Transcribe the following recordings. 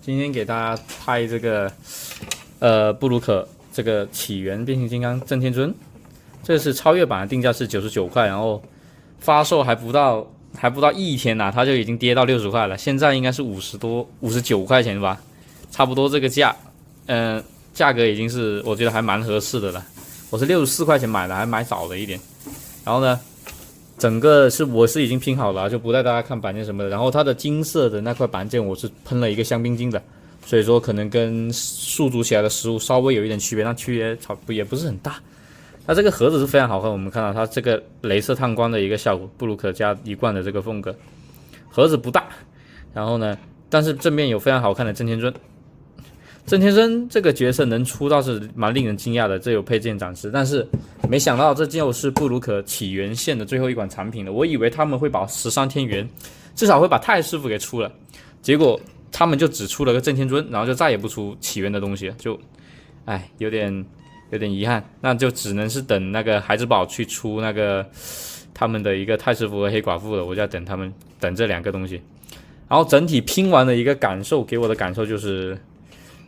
今天给大家拍这个布鲁克这个起源变形金刚震天尊，这是超越版的定价是99块，然后发售还不到一天呐，它就已经跌到60块了，现在应该是59块钱吧，差不多这个价，价格已经是我觉得还蛮合适的了。我是64块钱买的，还买早了一点。然后呢，整个我是已经拼好了，就不带大家看板件什么的。然后它的金色的那块板件我是喷了一个香槟金的，所以说可能跟速煮起来的食物稍微有一点区别，但区别也不是很大。它这个盒子是非常好看，我们看到它这个镭射探光的一个效果，布鲁克家一贯的这个风格。盒子不大，然后呢，但是正面有非常好看的震天尊。震天尊这个角色能出倒是蛮令人惊讶的，这有配件展示，但是没想到这就是布鲁克起源线的最后一款产品了。我以为他们会把13天元，至少会把太师傅给出了，结果他们就只出了个震天尊，然后就再也不出起源的东西了，就，有点遗憾。那就只能是等那个孩之宝去出那个他们的一个太师傅和黑寡妇了，我就要等他们等这两个东西。然后整体拼完的一个感受，给我的感受就是。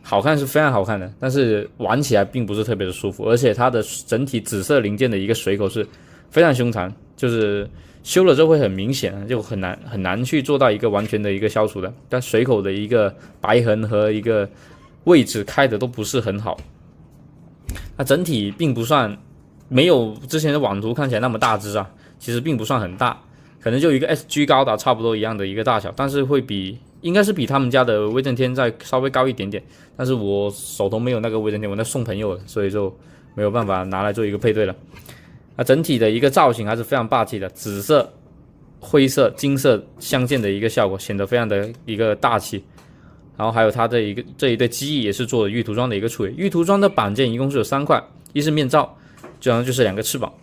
好看是非常好看的，但是玩起来并不是特别的舒服，而且它的整体紫色零件的一个水口是非常凶残，就是修了之后会很明显，就很难去做到一个完全的一个消除的。但水口的一个白痕和一个位置开的都不是很好，它整体并不算没有之前的网图看起来那么大只啊，其实并不算很大，可能就一个 SG 高达差不多一样的一个大小，但是应该是比他们家的威震天再稍微高一点点，但是我手头没有那个威震天，我在送朋友了，所以就没有办法拿来做一个配对了。那整体的一个造型还是非常霸气的，紫色、灰色、金色相间的一个效果，显得非常的一个大气。然后还有它的这一对机翼也是做了玉涂装的一个处理，玉涂装的板件一共是有3块，一是面罩，这样就是2个翅膀。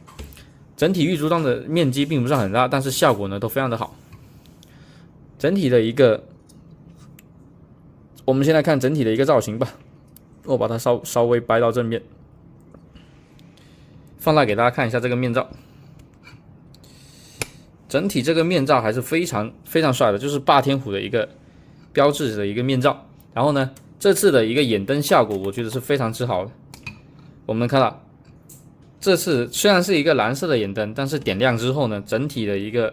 整体玉涂装的面积并不是很大，但是效果呢都非常的好。整体的一个。我们先来看整体的一个造型吧，我把它稍微掰到正面，放大给大家看一下这个面罩。整体这个面罩还是非常非常帅的，就是霸天虎的一个标志的一个面罩。然后呢，这次的一个眼灯效果，我觉得是非常之好的。我们看到，这次虽然是一个蓝色的眼灯，但是点亮之后呢，整体的一个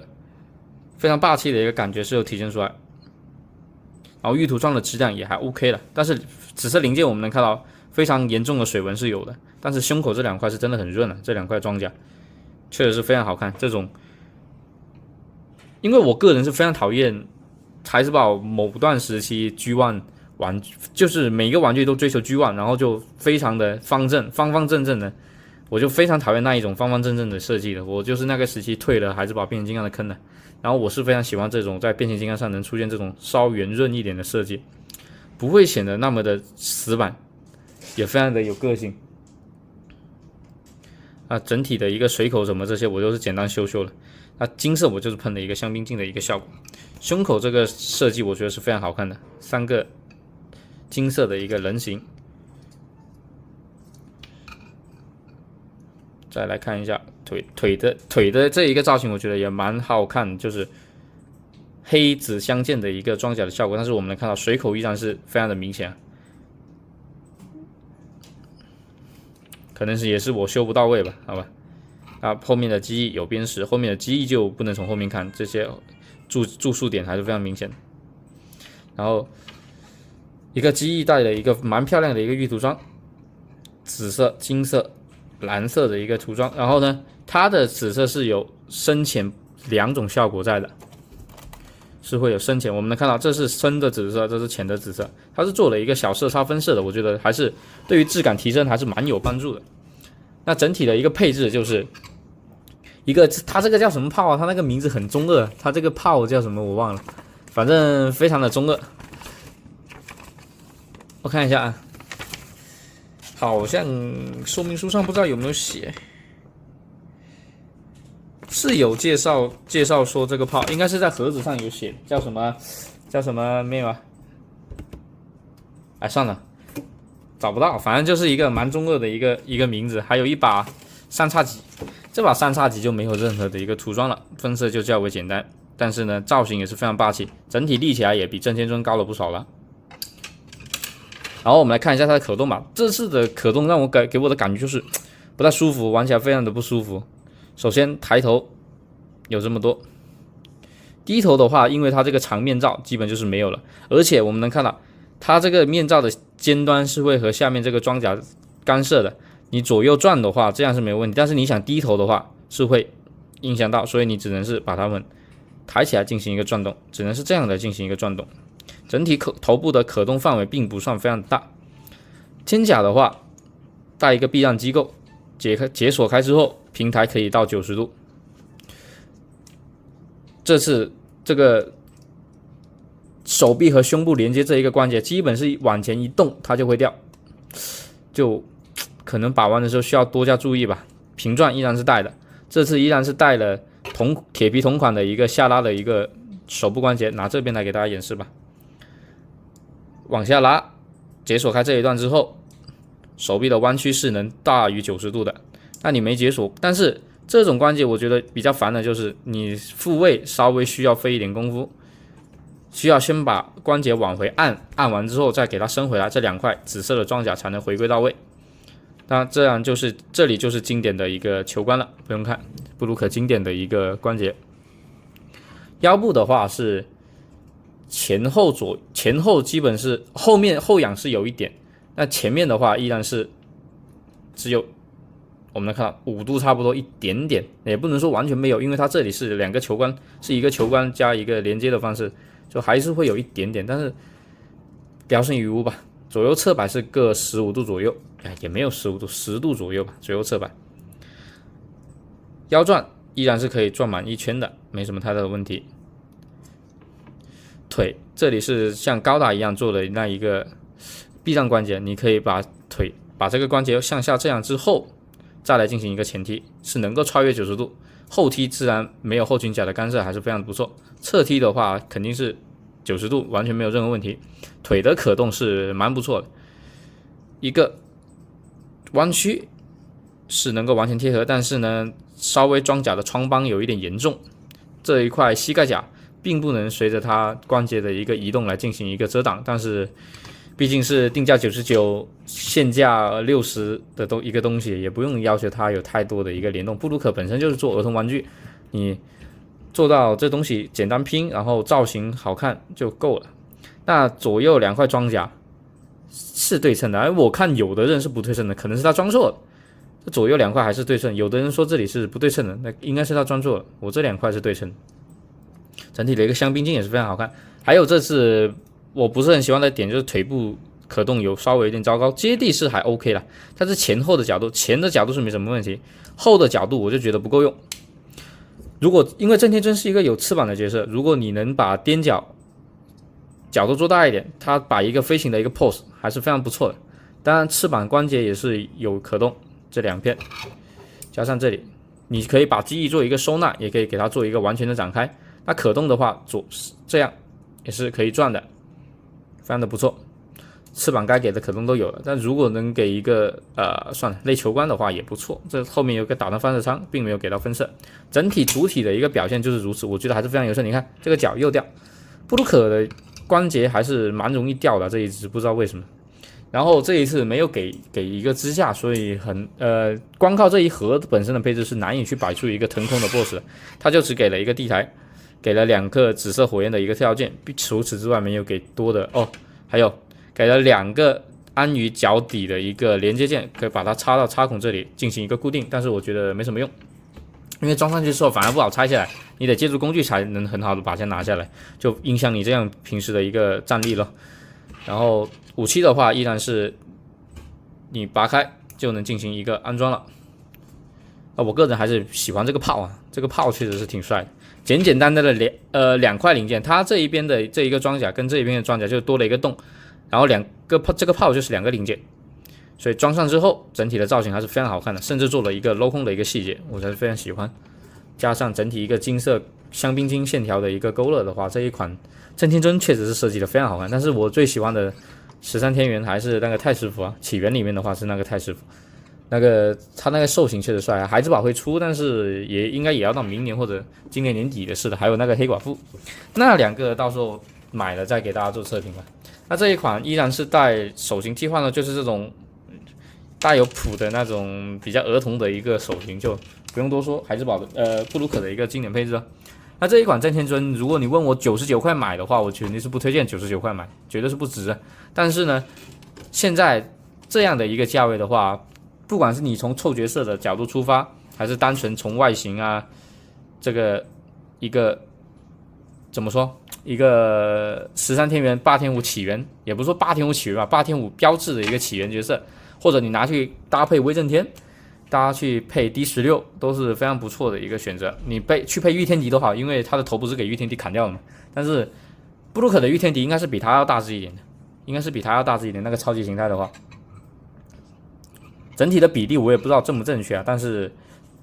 非常霸气的一个感觉是有体现出来。然后玉涂装的质量也还 OK 了，但是紫色零件我们能看到非常严重的水纹是有的，但是胸口这2块是真的很润了，这2块装甲确实是非常好看。这种，因为我个人是非常讨厌孩之宝某段时期 G1 玩，就是每个玩具都追求 G1， 然后就非常的方正正的，我就非常讨厌那一种方正正的设计的，我就是那个时期退了孩之宝变形金刚的坑的。然后我是非常喜欢这种在变形金刚上能出现这种稍圆润一点的设计，不会显得那么的死板，也非常的有个性。整体的一个水口什么这些我都是简单修了。金色我就是喷了一个香槟镜的一个效果。胸口这个设计我觉得是非常好看的，3个金色的一个人形。再来看一下腿的这一个造型，我觉得也蛮好看，就是黑紫相间的一个装甲的效果，但是我们能看到水口依然是非常的明显，可能也是我修不到位吧，好吧。后面的机翼有边石，后面的机翼就不能从后面看，这些注数点还是非常明显的。然后一个机翼带了一个蛮漂亮的一个玉涂装，紫色、金色。蓝色的一个涂装，然后呢，它的紫色是有深浅2种效果在的，是会有深浅。我们能看到这是深的紫色，这是浅的紫色，它是做了一个小色差分色的，我觉得还是对于质感提升还是蛮有帮助的。那整体的一个配置就是一个，它这个叫什么炮啊？它那个名字很中二，它这个炮叫什么我忘了，反正非常的中二。我看一下啊。好像说明书上不知道有没有写，是有介绍说这个炮应该是在盒子上有写，叫什么没有啊？算了，找不到，反正就是一个蛮中二的一个名字，还有一把3叉戟，这把3叉戟就没有任何的一个涂装了，分色就较为简单，但是呢造型也是非常霸气，整体立起来也比震天尊高了不少了。然后我们来看一下它的可动吧，这次的可动让我给我的感觉就是不太舒服，玩起来非常的不舒服。首先抬头有这么多，低头的话，因为它这个长面罩基本就是没有了，而且我们能看到它这个面罩的尖端是会和下面这个装甲干涉的，你左右转的话这样是没有问题，但是你想低头的话是会影响到，所以你只能是把它们抬起来进行一个转动，只能是这样的进行一个转动。整体头部的可动范围并不算非常大。天甲的话，带一个避让机构，解锁开之后，平台可以到90度。这次这个手臂和胸部连接这一个关节，基本是往前一动它就会掉，就可能把玩的时候需要多加注意吧。平转依然是带的，这次依然是带了铁皮同款的一个下拉的一个手部关节，拿这边来给大家演示吧。往下拉，解锁开这一段之后，手臂的弯曲是能大于90度的。那你没解锁，但是这种关节我觉得比较烦的就是你复位稍微需要费一点功夫，需要先把关节往回按完之后再给它升回来，这2块紫色的装甲才能回归到位。那这样就是这里就是经典的一个球关了，不用看，布鲁克经典的一个关节。腰部的话是前后基本是后仰是有一点，那前面的话依然是只有我们来看5度差不多一点点，也不能说完全没有，因为它这里是2个球关，是一个球关加一个连接的方式，就还是会有一点点，但是聊胜于无吧。左右侧摆是各15度左右，也没有15度，10度左右吧，左右侧摆。腰转依然是可以转满1圈的，没什么太大的问题。腿这里是像高达一样做的那一个避让关节，你可以把这个关节向下这样之后，再来进行一个前踢，是能够超越90度。后踢自然没有后裙甲的干涉，还是非常不错。侧踢的话肯定是90度，完全没有任何问题。腿的可动是蛮不错的，一个弯曲是能够完全贴合，但是呢，稍微装甲的疮疤有一点严重，这一块膝盖甲并不能随着它关节的一个移动来进行一个遮挡，但是毕竟是定价99，现价60的一个东西，也不用要求它有太多的一个联动。布鲁克本身就是做儿童玩具，你做到这东西简单拼，然后造型好看就够了。那左右2块装甲是对称的，而我看有的人是不对称的，可能是他装错了。这左右2块还是对称，有的人说这里是不对称的，那应该是他装错了。我这2块是对称，整体的一个香槟金也是非常好看。还有这次我不是很喜欢的点就是腿部可动有稍微有点糟糕，接地是还 OK 啦，它是前后的角度，前的角度是没什么问题，后的角度我就觉得不够用。如果因为郑天真是一个有翅膀的角色，如果你能把踮脚角度做大一点，它把一个飞行的一个 pose 还是非常不错的。当然翅膀关节也是有可动，这2片加上这里，你可以把机翼做一个收纳，也可以给它做一个完全的展开。那可动的话，这样也是可以转的，非常的不错。翅膀该给的可动都有了，但如果能给一个算了类球关的话也不错。这后面有个导弹发射舱，并没有给到分射，整体主体的一个表现就是如此，我觉得还是非常优秀。你看这个脚又掉，布鲁克的关节还是蛮容易掉的，这一只不知道为什么。然后这一次没有给一个支架，所以光靠这一盒本身的配置是难以去摆出一个腾空的 BOSS 的，它就只给了一个地台，给了2个紫色火焰的一个跳件，除此之外没有给多的哦，还有给了2个安于脚底的一个连接件，可以把它插到插孔这里进行一个固定，但是我觉得没什么用，因为装上去之后反而不好拆下来，你得借助工具才能很好的把它拿下来，就影响你这样平时的一个站立了。然后武器的话依然是你拔开就能进行一个安装了。我个人还是喜欢这个炮啊，这个炮确实是挺帅的，简简单单的2块零件，它这一边的这一个装甲跟这一边的装甲就多了一个洞，然后这个炮就是2个零件，所以装上之后整体的造型还是非常好看的，甚至做了一个镂空的一个细节，我还是非常喜欢。加上整体一个金色香槟金线条的一个勾勒的话，这一款郑天真确实是设计的非常好看。但是我最喜欢的13天元还是那个太师傅啊，起源里面的话是那个太师傅，他那个兽形确实帅啊。孩之宝会出，但是应该也要到明年或者今年年底的事的。还有那个黑寡妇，那2个到时候买了再给大家做测评吧。那这一款依然是带手型替换呢，就是这种带有谱的那种比较儿童的一个手型，就不用多说，海之宝的布鲁克的一个经典配置了。那这一款真天尊，如果你问我99块买的话，我肯定是不推荐99块买，绝对是不值的。但是呢，现在这样的一个价位的话，不管是你从凑角色的角度出发，还是单纯从外形啊，这个一个怎么说，一个13天元8天5起源，也不是说8天5起源吧，8天5标志的一个起源角色，或者你拿去搭配威震天。大家去配 D16都是非常不错的一个选择，你去配御天敌都好，因为它的头不是给御天敌砍掉了嘛。但是布鲁克的御天敌应该是比它要大只一点的，那个超级形态的话，整体的比例我也不知道正不正确啊，但是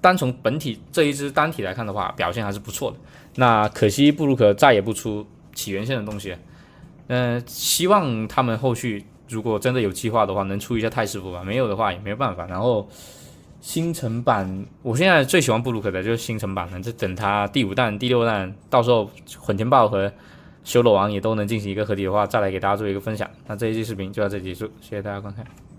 单从本体这一只单体来看的话，表现还是不错的。那可惜布鲁克再也不出起源线的东西了，希望他们后续如果真的有计划的话，能出一下太师服吧，没有的话也没有办法。然后星辰版，我现在最喜欢布鲁克的就是星辰版了，就等它第5弹、第6弹，到时候混天豹和修罗王也都能进行一个合体的话，再来给大家做一个分享。那这一期视频就到这里结束，谢谢大家观看。